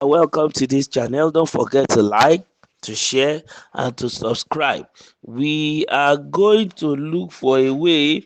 Welcome to this channel. Don't forget to like, to share, and to subscribe. We are going to look for a way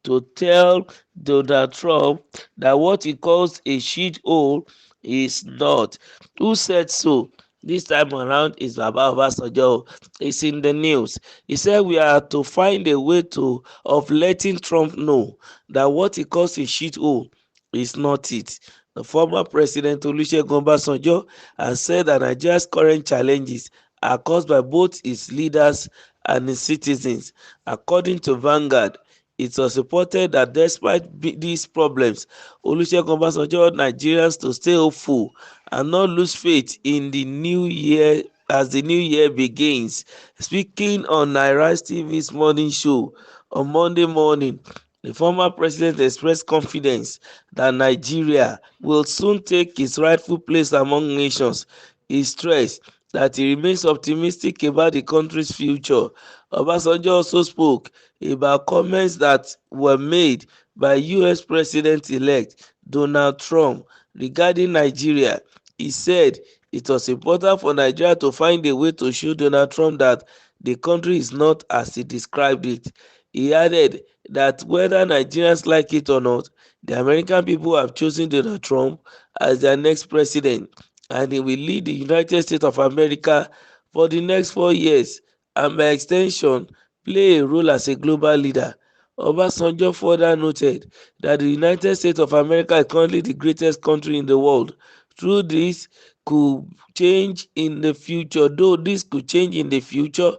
to tell Donald Trump that what he calls a shithole is not. Who said so? This time around is about Obasanjo. It's in the news. He said we are to find a way to of letting Trump know that what he calls a shithole is not it. The former president Olusegun Obasanjo has said that Nigeria's current challenges are caused by both its leaders and its citizens. According to Vanguard, it was reported that despite these problems, Olusegun Obasanjo urged Nigerians to stay hopeful and not lose faith in the new year as the new year begins. Speaking on Naira's TV's morning show on Monday morning, the former president expressed confidence that Nigeria will soon take its rightful place among nations. He stressed that he remains optimistic about the country's future. Obasanjo also spoke about comments that were made by US President-elect Donald Trump regarding Nigeria. He said it was important for Nigeria to find a way to show Donald Trump that the country is not as he described it. He added that whether Nigerians like it or not, the American people have chosen Donald Trump as their next president, and he will lead the United States of America for the next 4 years and, by extension, play a role as a global leader. Obasanjo further noted that the United States of America is currently the greatest country in the world. Through this could change in the future, though this could change in the future,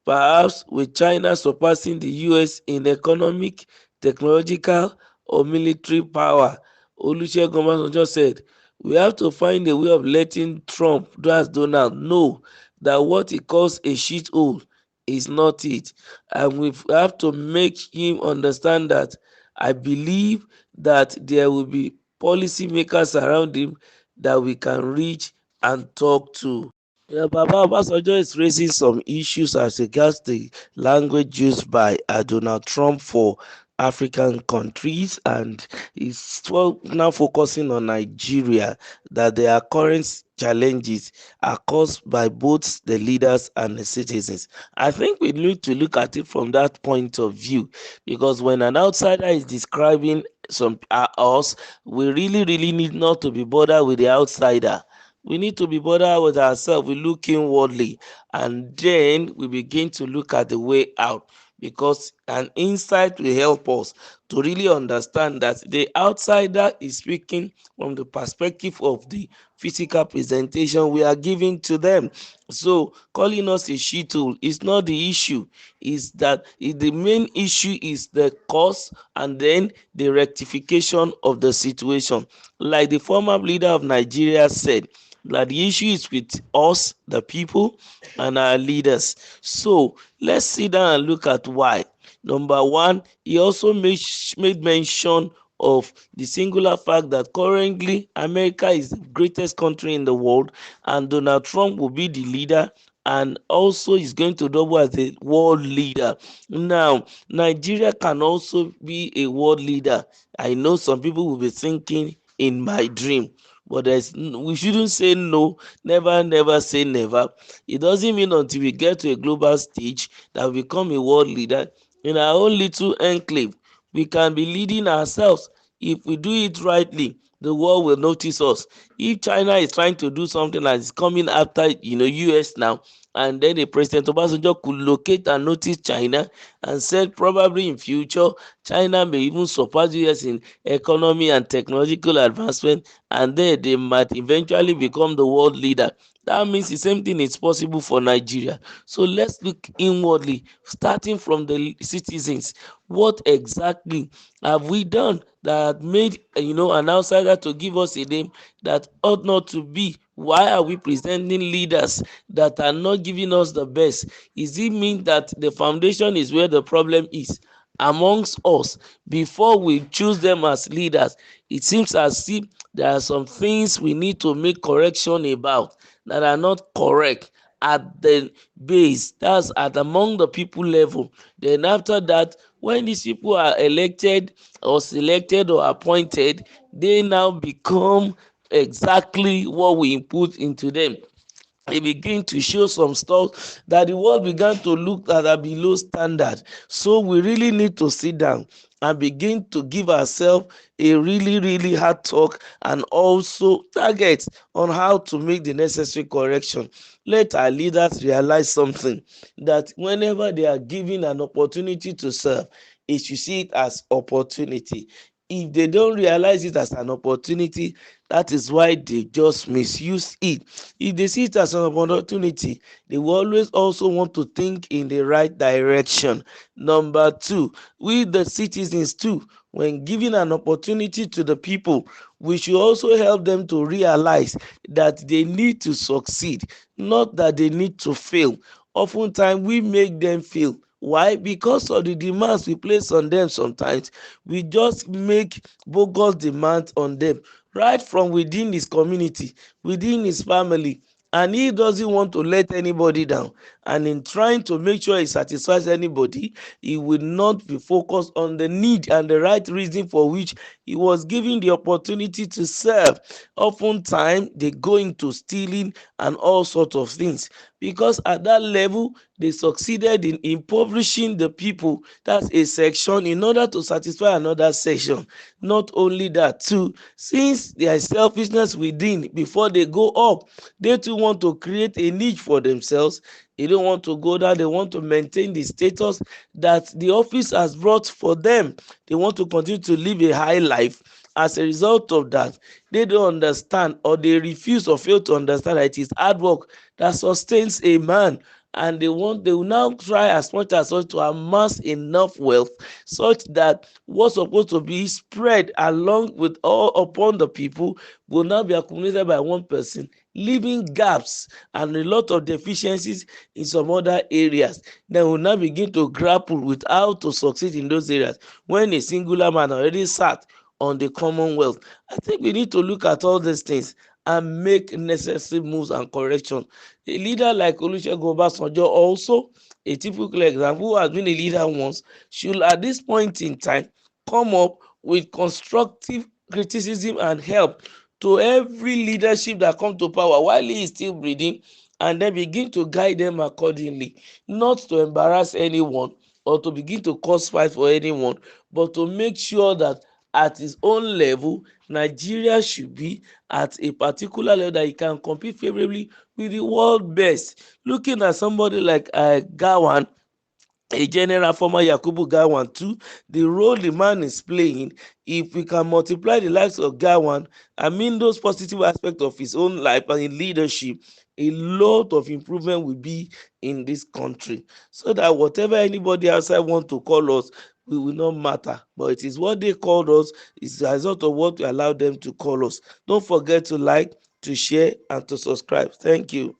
perhaps with China surpassing the US in economic, technological, or military power. Olusegun Obasanjo said, we have to find a way of letting Trump, that's Donald, know that what he calls a shithole is not it. And we have to make him understand that I believe that there will be policymakers around him that we can reach and talk to. Yeah, Baba Obasanjo is raising some issues as regards the language used by Donald Trump for African countries, and is now focusing on Nigeria, that their current challenges are caused by both the leaders and the citizens. I think we need to look at it from that point of view, because when an outsider is describing some us, we really need not to be bothered with the outsider. We need to be bothered with ourselves. We look inwardly, and then we begin to look at the way out, because an insight will help us to really understand that the outsider is speaking from the perspective of the physical presentation we are giving to them. So calling us a shithole is not the issue. Is that the main issue is the cause and then the rectification of the situation. Like the former leader of Nigeria said, that the issue is with us, the people, and our leaders. So let's sit down and look at why. Number one, he also made mention of the singular fact that currently America is the greatest country in the world, and Donald Trump will be the leader, and also is going to double as a world leader. Now, Nigeria can also be a world leader. I know some people will be thinking in my dream, but we shouldn't say no. Never say never. It doesn't mean until we get to a global stage that we become a world leader. In our own little enclave, we can be leading ourselves. If we do it rightly, the world will notice us. If China is trying to do something that is coming after US now, and then the President Obasanjo could locate and notice China and said probably in future China may even surpass US in economy and technological advancement, and then they might eventually become the world leader. That means the same thing is possible for Nigeria. So let's look inwardly, starting from the citizens. What exactly have we done that made an outsider to give us a name that ought not to be? Why are we presenting leaders that are not giving us the best? Is it mean that the foundation is where the problem is amongst us before we choose them as leaders? It seems as if there are some things we need to make correction about that are not correct at the base, that's at among the people level. Then after that, when these people are elected or selected or appointed, they now become exactly what we input into them. It begin to show some stuff that the world began to look at are below standard. So we really need to sit down and begin to give ourselves a really hard talk, and also targets on how to make the necessary correction. Let our leaders realize something, that whenever they are given an opportunity to serve, they should see it as opportunity. If they don't realize it as an opportunity, that is why they just misuse it. If they see it as an opportunity, they will always also want to think in the right direction. Number two, we the citizens too, when giving an opportunity to the people, we should also help them to realize that they need to succeed, not that they need to fail. Oftentimes we make them fail. Why? Because of the demands we place on them. Sometimes we just make bogus demands on them, right from within his community, within his family, and he doesn't want to let anybody down. And in trying to make sure he satisfies anybody, he will not be focused on the need and the right reason for which he was given the opportunity to serve. Oftentimes they go into stealing and all sorts of things, because at that level they succeeded in impoverishing the people. That's a section in order to satisfy another section. Not only that too, since there is selfishness within, before they go up, they too want to create a niche for themselves. They don't want to go down. They want to maintain the status that the office has brought for them. They want to continue to live a high life. As a result of that, they don't understand, or they refuse or fail to understand, that it is hard work that sustains a man. And they will now try as much as possible to amass enough wealth, such that what's supposed to be spread along with all upon the people will now be accumulated by one person, leaving gaps and a lot of deficiencies in some other areas. Then we will now begin to grapple with how to succeed in those areas when a singular man already sat on the commonwealth. I think we need to look at all these things and make necessary moves and correction. A leader like Olusegun Obasanjo, also a typical example, who has been a leader once, should at this point in time come up with constructive criticism and help to every leadership that come to power while he is still breathing, and then begin to guide them accordingly, not to embarrass anyone or to begin to cause fight for anyone, but to make sure that at his own level, Nigeria should be at a particular level that he can compete favorably with the world best. Looking at somebody like Gawan, a general, former Yakubu Gowon too, the role the man is playing, if we can multiply the likes of Gowon, I mean those positive aspects of his own life and in leadership, a lot of improvement will be in this country. So that whatever anybody outside want to call us, we will not matter. But it is what they called us, it's the result of what we allow them to call us. Don't forget to like, to share, and to subscribe. Thank you.